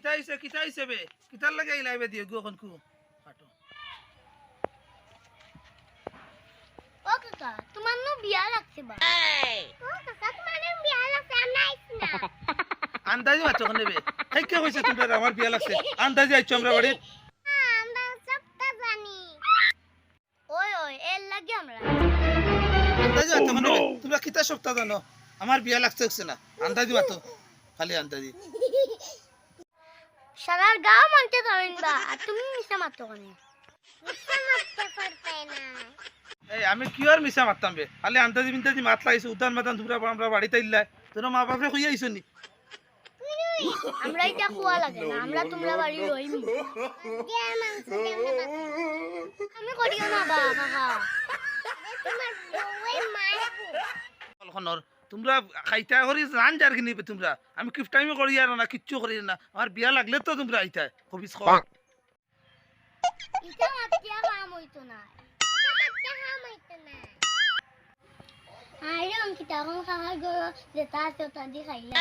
কিতা হইছে বে কিতার লাগে এই লাইবে দিও গখন কু কাটো ও কাকা তোমার নো বিয়া লাগছে বা ও কাকা তোমার নো বিয়া লাগছে আমরা আইছি না আন্দাজি মাত্র কোনে বে এই কে কইছে তোমরা আমার বিয়া লাগছে আন্দাজি আইছো আমরা বাড়ি আমরা সবটা জানি ওই ওই এর লাগে আমরা আন্দাজি মাত্র কোনে বে তোমরা কিতা সপ্তাহ জানো আমার বিয়া লাগছে না আন্দাজি মাত্র খালি আন্দাজি সারার গাঁও মানতে পারেন বা আর তুমি মিছা মারতো কেন মিছা মারতে পারতে না এই আমি কি আর মিছা মারতাম বে খালি আন্দাজি বিন্দাজি মাত লাগাইছো উদান মাতান তোমরা আমরা বাড়িতে ইল্লা তোর মা বাপে কই আইছো নি আমরা এটা খোয়া লাগে না আমরা তোমরা বাড়ি রইমি আমি করিও না বা কাকা তোমার বউই মারবো কলখনর তোমরা খাইতা করি জান যার কিনি তোমরা আমি কিফ টাইমে করি আর না কিচ্ছু করি না আমার বিয়া লাগলে তো তোমরা আইতা কবিস খ এটা মাতিয়া কাম হইতো না এটা মাতিয়া কাম হইতো না আরে অঙ্কিতা কোন কাকার গো যেটা আছে ওটা দি খাইলা